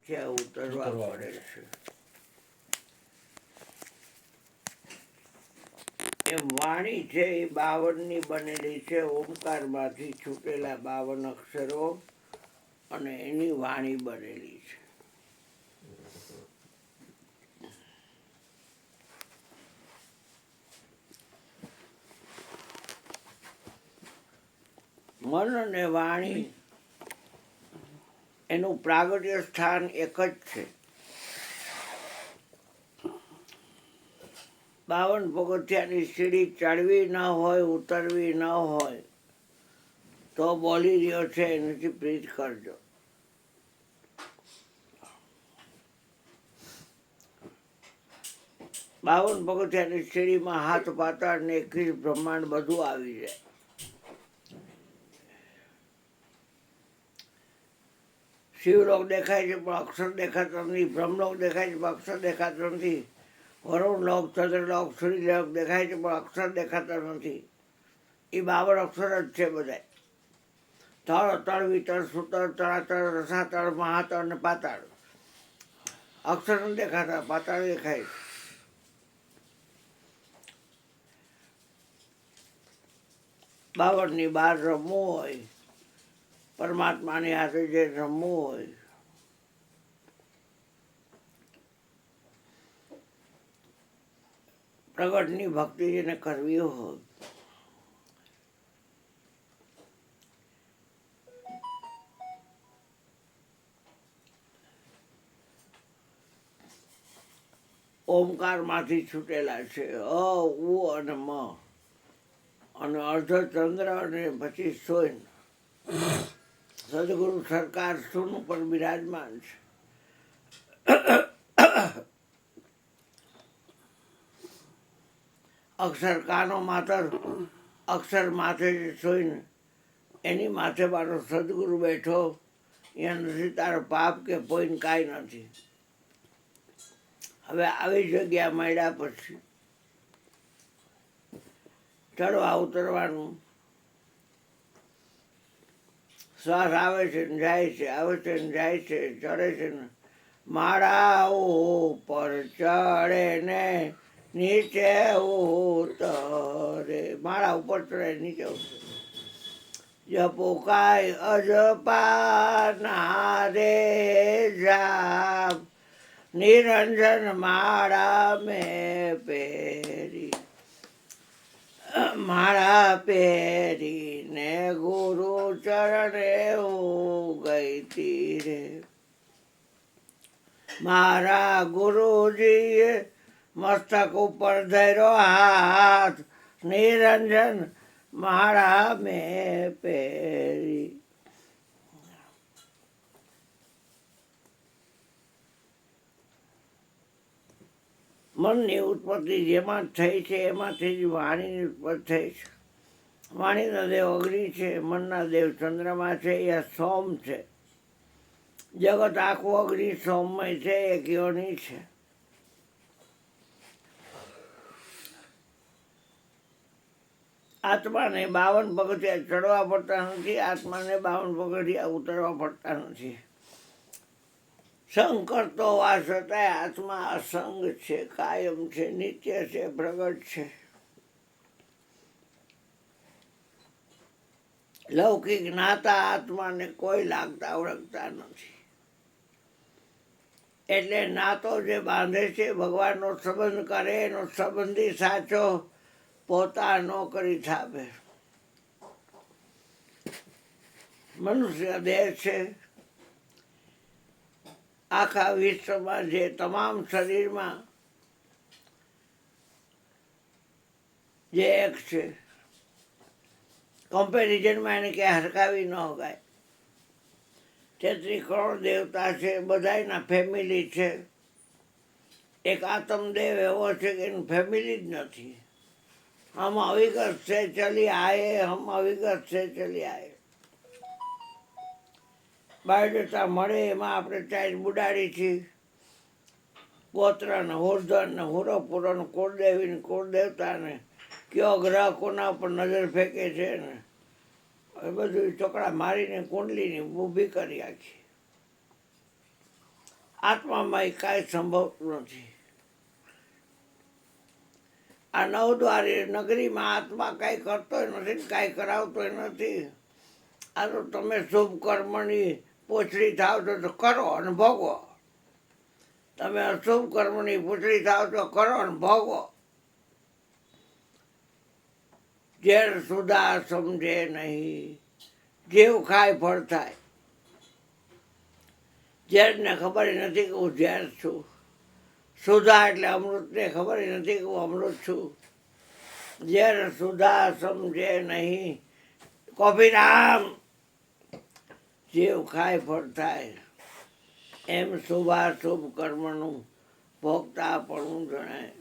ત્યાં ઉતરવા પડે છે. એમ વાણી છે એ 52ની બનેલી છે. ઓમકારમાંથી છૂટેલા 52 અક્ષરો અને એની વાણી બનેલી છે. મન અને વાણી એનું પ્રાગટ્ય સ્થાન એક જ છે. 52 પગથિયાની સીડી ચડવી ન હોય, ઉતરવી ન હોય તો બોલી રહ્યો છે એનાથી પ્રીત કરજો. બાવન પગથિયાની સીડીમાં હાથ પાતાળ ને 21 બ્રહ્માંડ બધું આવી જાય. શિવલોક દેખાય છે પણ અક્ષર દેખાતો નથી. બ્રહ્મલોક દેખાય છે પણ અક્ષર દેખાતો નથી. વરુણલોક, ચંદ્રલોક, સૂર્યલોક દેખાય છે પણ અક્ષર દેખાતા નથી. એ 52 અક્ષર જ છે બધા. તળ, તળ, વિતળ, સુતળ, તળાતળ, રસાતળ, મહાતળ ને પાતાળ. અક્ષર નથી દેખાતા, પાતાળ દેખાય. 52ની બહાર રમવું હોય, પરમાત્માની હાથે જે રમવું હોય, પ્રગટની ભક્તિ જેને કરવી હોય, ઓમકારમાંથી છૂટેલા છે. અ, ઉ અને મ અને અર્ધ ચંદ્ર અને પછી સોન. સદગુરુ સરકાર સૂન ઉપર બિરાજમાન છે. અક્ષર કાનો માતર, અક્ષર માથે સોઈને એની માથે મારો સદગુરુ બેઠો. અહીંયા નથી તારો પાપ કે પોઈને કાંઈ નથી. હવે આવી જગ્યા મળ્યા પછી ચડવા ઉતરવાનું. શ્વાસ આવે છે ને જાય છે, આવે છે ને જાય છે, ચડે છે ને. માળા ઉપર ચડે ને નીચે ઉતરે. માળા ઉપર ચડે નીચે ઉતરે. જપો કાય અજપાના રે જાપ, નિરંજન માળા મેં પહેરી. માળા પહેરીને ગુરુ ચરણે હું ગઈ તી રે. મારા ગુરુજીએ મસ્તક ઉપર ધર્યો હાથ, નિરંજન માળા મેં પહેરી. મનની ઉત્પત્તિ જેમાં થઈ છે એમાંથી જ વાણીની ઉત્પત્તિ થઈ છે. વાણીના દેવ અગ્નિ છે, મનના દેવ ચંદ્રમા છે, એ સોમ છે. જગત આખું અગ્નિ સોમમય છે, એક યોની છે. આત્માને 52 પગથિયા ચડવા પડતા નથી, આત્માને 52 પગથિયા ઉતરવા પડતા નથી. સંગ કરતો વા છતાંય આત્મા અસંગ છે, કાયમ છે, નિત્ય છે, પ્રગટ છે. લૌકિક નાતા આત્માને કોઈ લાગતા ઓળખતા નથી. એટલે નાતો જે બાંધે છે, ભગવાનનો સંબંધ કરે એનો સંબંધી સાચો પોતાનો કરી થાપે. મનુષ્ય દેહ છે. આખા વિશ્વમાં જે તમામ શરીરમાં જે એક છે, કમ્પેરિઝનમાં એને ક્યાંય હરકાવી ન ગાય. 33 કરોડ દેવતા છે, બધાયના ફેમિલી છે. એક આત્મદેવ એવો છે કે એનું ફેમિલી જ નથી. હમ અવિગત છે ચલી આયે, હમ અવિગત છે ચલી આયે. બાયોડેટા મળે એમાં આપણે ચાઈ બુડાડી છીએ. ગોત્ર ને હુરધન ને હુરો પૂરો ને કુળદેવી ને કુળદેવતાને કયો ગ્રહ કોના ઉપર નજર ફેંકે છે ને એ બધું ચોકડા મારીને કુંડલીની ઊભી કરી આખી. આત્મામાં કાંઈ સંભવતું નથી. આ નવદ્વારી નગરીમાં આત્મા કાંઈ કરતોય નથી, કાંઈ કરાવતોય નથી. આ તો તમે શુભ કર્મની પૂછડી થાવ છો તો કરો અને ભોગવો. તમે અશુભ કર્મની પૂછડી થાવ તો કરો અને ભોગવો. ઝેર સુધા સમજે નહીં, જેવ ખાય ફળ થાય. ઝેરને ખબર નથી કે હું ઝેર છું. સુધા એટલે અમૃતને ખબર નથી કે હું અમૃત છું. ઝેર સુધા સમજે નહીં, કોફીરામ જેવ ખાય ફળ થાય. એમ શુભાશુભ કર્મનું ભોગતા પણ જણાય.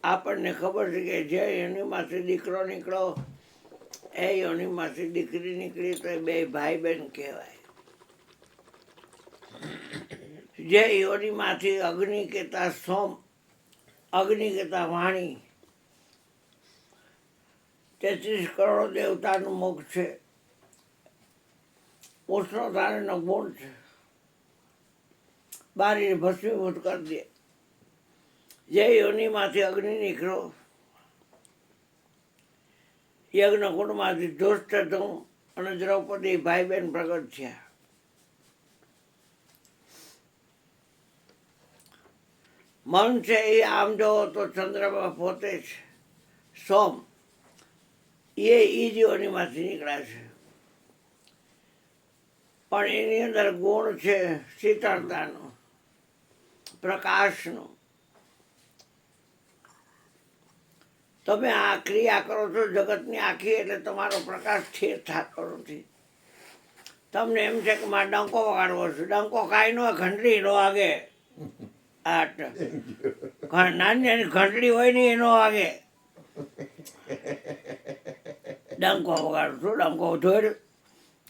આપણને ખબર છે કે જે યોનિમાંથી દીકરો નીકળો એ યોનિમાંથી દીકરી નીકળી તો એ બે ભાઈ બહેન કહેવાય. જે યોનિમાંથી અગ્નિ કહેતા સોમ, અગ્નિ કહેતા વાણી, 33 કરોડ દેવતાનું મુખ છે. ઉષ્ણતાનો ગુણ છે, બારીને ભસ્મીભૂત કરી દે. જે યોનિમાંથી અગ્નિ નીકળો, યજ્ઞકુંડમાંથી ધૃષ્ટધમ અને દ્રૌપદી ભાઈ બહેન પ્રગટ થયા. મન છે એ આમ જોવો તો ચંદ્રમાં પોતે છે સોમ, એ જ યોનિમાંથી નીકળ્યા છે. પણ એની અંદર ગુણ છે શીતળતાનો, પ્રકાશનો. તમે આ ક્રિયા કરો છો જગતની આખી, એટલે તમારો પ્રકાશ સ્થિર થતો નથી. તમને એમ છે કે મારે ડંકો વગાડવો છે. ડંકો કાંઈ ન ઘંટડી ન વાગે. નાની નાની ઘંટડી હોય ને એનો વાગે. ડંકો વગાડો છો, ડંકો ધોડ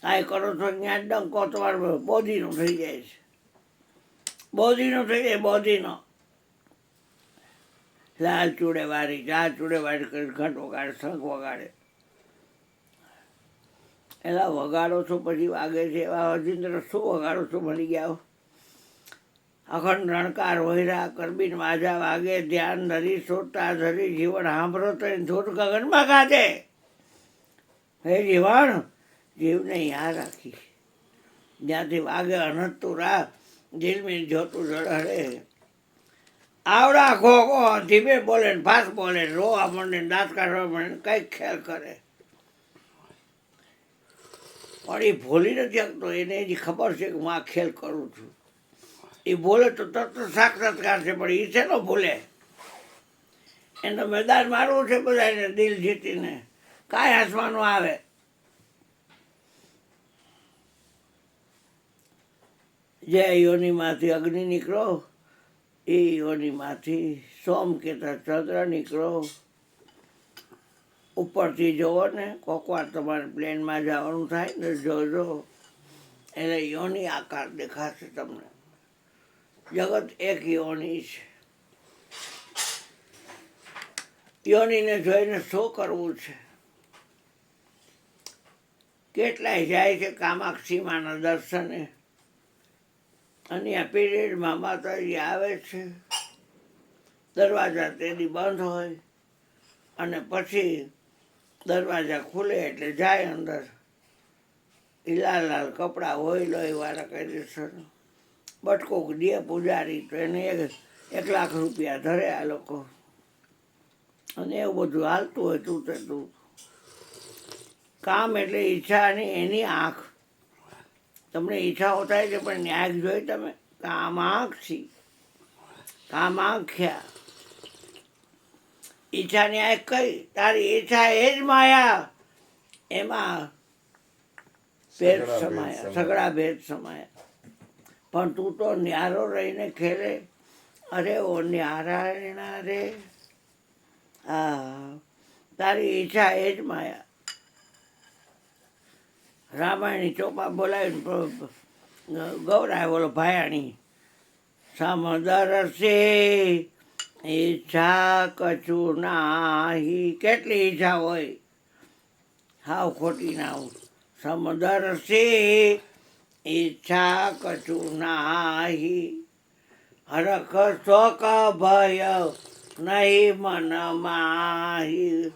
કાંઈ કરો છો ત્યાં ડંકો તમારો બોધીનો થઈ જાય છે. બોધીનો થઈ જાય, બોધીનો. લાલ ચૂડે વારી, ચાર ચૂડે વારી કરી ઘંટ વગાડે, શંખ વગાડે. એલા વગાડો છો પછી વાગે છે. એવા અજિંદ્ર શું વગાડો છો મળી ગયા. અખંડ રણકાર વહીરા કરબીન વાજા વાગે, ધ્યાન ધરી સોતા ધરી જીવન સાંભળો તો ધૂળ ગગનમાં ગાજે. હે જીવન, જીવને યાદ રાખી. જ્યાંથી વાગે અનંત તું રાહ, જીલમી જોતું જળહરે. આવડા ખોખો ધીમે બોલે ને ફાસ બોલે, રોવા મળે દાંત કાઢવા મળે, કંઈક ખેલ કરે. પણ એ ભૂલી નથી શકતો. એને જ ખબર છે કે હું આ ખેલ કરું છું. એ બોલે તો તરત સાક્ષાત્કાર છે, પણ એ છે ને ભૂલે. એને મેદાન મારવું છે બધાને દિલ જીતીને, કાંઈ હસવાનું આવે. જે યોનિમાંથી અગ્નિ નીકળો, એ યોનિમાંથી સોમ કહેતા ચંદ્ર નીકળો. ઉપરથી જોવો ને, કોક વાર તમારે પ્લેનમાં જવાનું થાય ને જોજો, એટલે યોનિ આકાર દેખાશે તમને. જગત એક યોનિ છે. યોનિને જોઈને શું કરવું છે? કેટલાય જાય છે કામાક્ષીમાના દર્શને, અને આ પીરિયડમાં માતાજી આવે છે. દરવાજા તેની બંધ હોય અને પછી દરવાજા ખુલે એટલે જાય અંદર. એ લાલ લાલ કપડાં હોય લોહીવાળા કાયદેસર. બટકો દે પૂજારી તો એને 1 લાખ રૂપિયા ધરે આ લોકો. અને એવું બધું હાલતું હોય તું તે તું. કામ એટલે ઈચ્છાની એની આંખ. તમને ઈચ્છાઓ થાય છે પણ ન્યાય જોઈ તમે. કામાક્ષી, કામાખ્યા. ઈચ્છાની આંખ કઈ? તારી ઈચ્છા એ જ માયા. એમાં ભેદ સમાયા, સગળા ભેદ સમાયા. પણ તું તો ન્યારો રહીને ખેલે. અરે ઓ ન્યારા રે. હા, તારી ઈચ્છા એ જ માયા. રામાયણી ચોપા બોલાવીને ગૌરાય બોલો ભાયાણી. સમદર સે ઈચ્છા કછું નાહી. કેટલી ઈચ્છા હોય, હાવ ખોટી ના હોય. સમદર્શી ઈચ્છા કછુ નાહી હરખ શોક ભય નહીં મન માહી.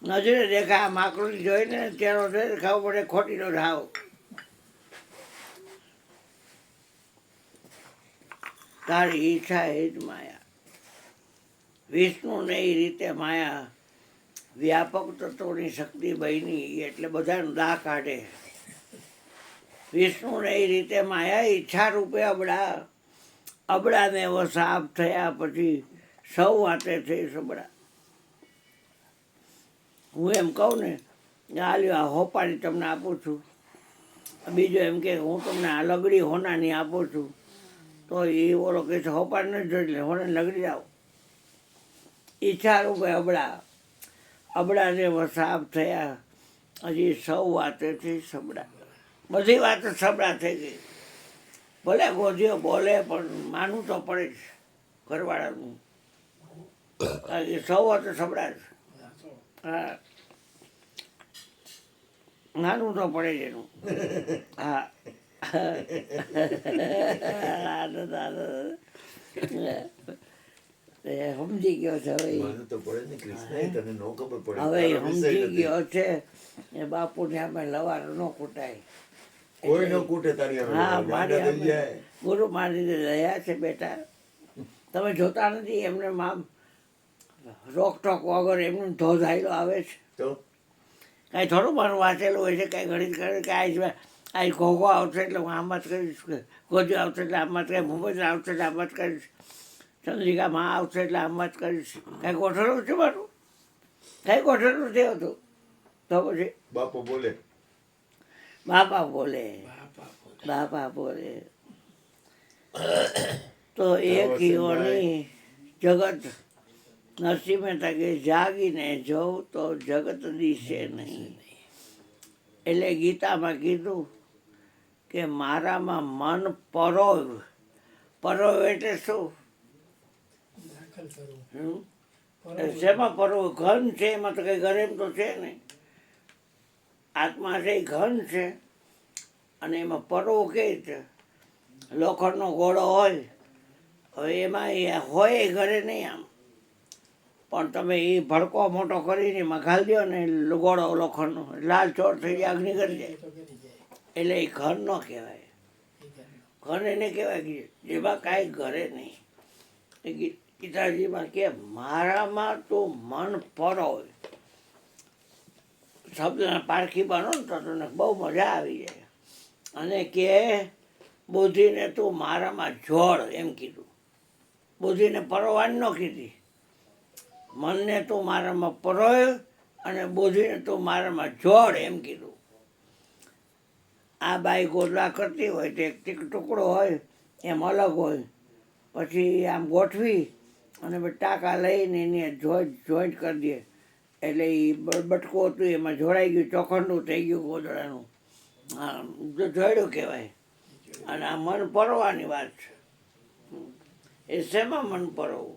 નજરે દેખાય માકડી જોઈને તેનો ખબર પડે ખોટીનો ઢાવ. તારી ઈચ્છા એ જ માયા. વિષ્ણુને એ રીતે માયા વ્યાપક તત્વોની શક્તિ બની એટલે બધાને દા કાઢે. વિષ્ણુને એ રીતે માયા ઈચ્છા રૂપે અબડા. અબડાને વસાપ થયા પછી સૌ વાતે થઈ સબડા. હું એમ કહું ને આ હોપારી તમને આપું છું, બીજો એમ કે હું તમને આ લગડી હોનાની આપું છું, તો એ ઓલો કહે છે હોપારી નથી જોઈ લે હોને લગડી આવો. ઈચ્છા રૂપે અબડા. અબડાને વસાપ થયા હજી સૌ વાતેથી સબડા. બધી વાતો સબડા થઈ ગઈ. ભલે ગોધીઓ બોલે પણ માનવું તો પડે જ ઘરવાળાનું. કારણ કે સૌ વાતો સબડા જ. હા, માનવું તો પડે જ એનું. હા સમજી ગયો છે હવે સમજી ગયો છે એ બાપુને અમે લવાર ન કૂટાય. હા મારી ગુરુ મારી રહ્યા છે બેટા. તમે જોતા નથી એમને આમ રોકટોક વગર એમનું ધોધ આવેલો આવે છે. કાંઈ થોડું મારું વાંચેલું હોય છે, કાંઈ ગણિત કરે કે આ ઘોઘો આવશે એટલે હું આમ જ કરીશ, ગોજો આવશે એટલે આમ જ કરીશ, ભૂપેન્દ્ર આવશે એટલે આમ જ કરીશ, ચંદ્રિકામાં આવશે એટલે આમ જ કરીશ. કાંઈ ગોઠવેલું છે મારું? કાંઈ ગોઠવેલું નથી હોતું. તો પછી બાપા બોલે બાપા બોલે બાપા બોલે. તો એક યોની જગત નરસિંહ મહેતા કે જાગીને જોઉં તો જગત દિશે નહીં. એટલે ગીતામાં કીધું કે મારામાં મન પરોવ. પરોવ એટલે શું? શેમાં પરોવ? ઘન છે એમાં તો કંઈ ઘરે એમ તો છે નહીં. આત્મા છે એ ઘન છે અને એમાં પરોવ કે છે લોખંડનો ઘોડો હોય. હવે એમાં એ હોય ઘરે નહીં આમ, પણ તમે એ ભડકો મોટો કરીને એમાં ઘાલી દો ને ઘોડો લોખંડનો લાલ ચોર થઈ જાય, અગ્નિ કરી જાય. એટલે એ ઘર ન કહેવાય. ઘર એને કહેવાય કે જેમાં કાંઈ ઘરે નહીં. એ ગીતાજીમાં કે મારામાં તો મન પરોવ. શબ્દના પારખી બનો ને તો તને બહુ મજા આવી જાય. અને કે બુદ્ધિને તું મારામાં જોડ એમ કીધું. બુદ્ધિને પરોવાની ન કીધી. મનને તું મારામાં પરોય અને બુદ્ધિને તું મારામાં જોડ એમ કીધું. આ બાઈ ગોદડા કરતી હોય તો એક ટુકડો હોય એમ અલગ હોય, પછી આમ ગોઠવી અને ટાંકા લઈને એને જોઈન્ટ કરી દે એટલે એ બટકું હતું એમાં જોડાઈ ગયું, ચોખંડું થઈ ગયું ગોદડાનું. હા, જોડ્યું કહેવાય. અને આ મન પરવાની વાત છે. એ શેમાં મન પરવું?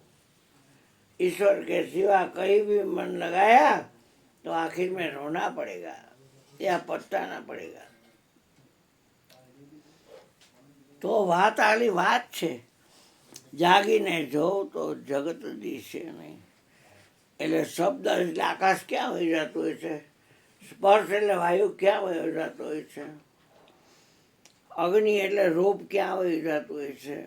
ईश्वर के सिवा कहीं भी मन लगाया तो आखिर में रोना पड़ेगा या पछताना पड़ेगा. તો વાત આલી વાત છે. જાગીને જોઉં તો જગત દિશે નહીં. એટલે શબ્દ એટલે આકાશ ક્યાં વહી જતું હોય છે, સ્પર્શ એટલે વાયુ ક્યાં વહી જતો હોય છે, અગ્નિ એટલે રૂપ ક્યાં વહી જતું હોય છે,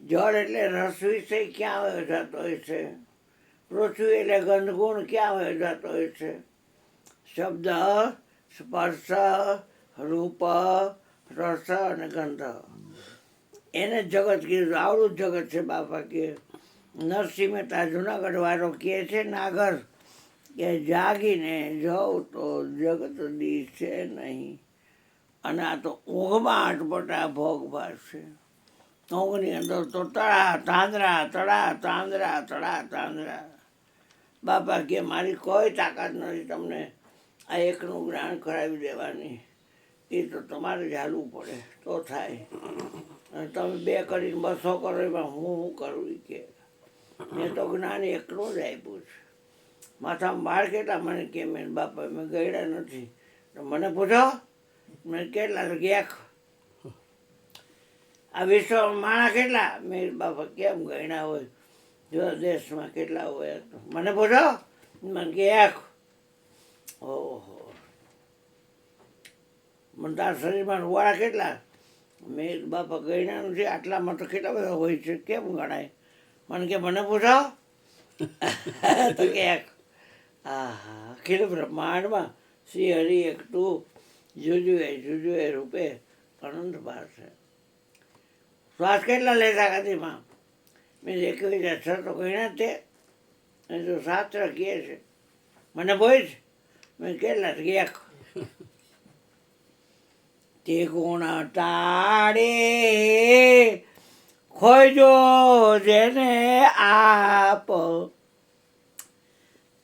જળ એટલે રસ વિષય ક્યાં વહી જતો હોય છે, પૃથ્વી એટલે ગંધગુણ ક્યાં વહી જતો હોય છે. શબ્દ સ્પર્શ રૂપ રસ અને ગંધ એને જગત કીધું. આવડું જગત છે બાપા કે નરસિંહ મહેતા જુનાગઢ વાળો કહે છે નાગર કે જાગીને જાઉં તો જગત દિશે નહીં. અને આ તો ઊંઘમાં અટપટા ભોગ ભાષશે. ઊંઘની અંદર તો તળા તાંદરા તળા તાંદરા તળા તાંદરા. બાપા કે મારી કોઈ તાકાત નથી તમને આ એકનું જ્ઞાન કરાવી દેવાની. એ તો તમારે જ હાલવું પડે તો થાય. અને તમે 2 કરીને 200 કરો એમાં હું કરું કે મેં તો જ્ઞાન એકનું જ આપ્યું છે. માથામાં બાળ કેટલા મને કે મેં બાપા મેં ગયડા નથી, તો મને પૂછો મેં કેટલા તો એક. આ વિશ્વમાં માણસ કેટલા? મેં બાપા કેમ ગણ્યા હોય, જો દેશમાં કેટલા હોય મને પૂછો, મને કે એક. ઓહો, મને તારા શરીરમાં રૂવાડા કેટલા? મેં બાપા ગણ્યા નથી, આટલામાં તો કેટલા બધા હોય છે, કેમ ગણાય? મને કે મને પૂછો તો કે એક. આહા, અખિલ બ્રહ્માંડમાં શ્રી હરિ એક તું, જુજુએ રૂપે અનંત ભાર છે. શ્વાસ કેટલા લેતા કદીમાં? મેં 21 તો ગણ્યા તે, એ તો શાસ્ત્ર કહે છે. મને પૂછ, મેં કેટલા એક. તે ગુણ ટાળે ખોજો જેને આપ,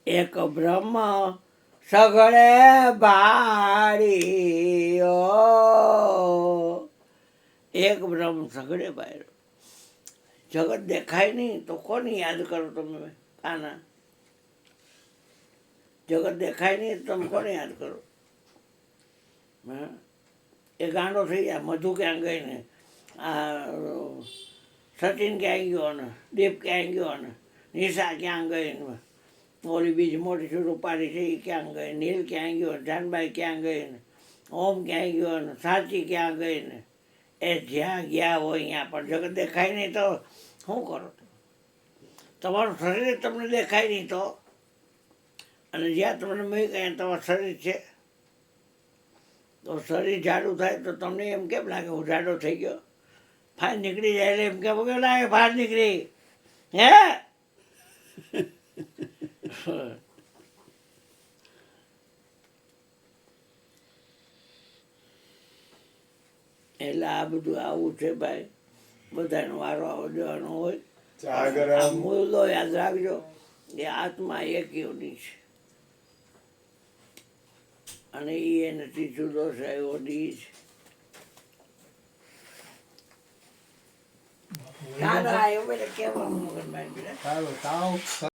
એક બ્રહ્મ સગળે ભારી. એક બ્રહ્મ સગળે ભાઈ. જગત દેખાય નહીં તો કોને યાદ કરો તમે? આના જગત દેખાય નહીં તો તમે કોને યાદ કરો? હા, એ ગાંડો થઈ જાય. મધુ ક્યાં ગઈ ને, આ સચિન ક્યાં ગયો ને, દીપ ક્યાં ગયો ને, નિશા ક્યાં ગઈ ને, ઓલી બીજી મોટી રૂપારી છે એ ક્યાં ગઈ, નીલ ક્યાં ગયો, જાનબાઈ ક્યાં ગઈ ને, ઓમ ક્યાં ગયો ને, સાચી ક્યાં ગઈ ને. એ જ્યાં ગયા હોય અહીંયા પણ જગત દેખાય નહીં તો શું કરો? તમારું શરીર તમને દેખાય નહીં તો, અને જ્યાં તમને મેં કહે તમારું શરીર છે, તો શરીર જાડું થાય તો તમને એમ કેમ લાગે હું જાડો થઈ ગયો? ફાર નીકળી જાય એટલે એમ કેમ લાગે ફાર નીકળી? હે એટલે આ બધું આવું છે ભાઈ, બધાનો વારો આવવાનો હોય. આ મૂલો યાદ રાખજો, એ આત્મા એક યોની છે અને એ એનાથી જુદો છે એવો દી છે. દાદા એવું એટલે કેવાનું મગજમાં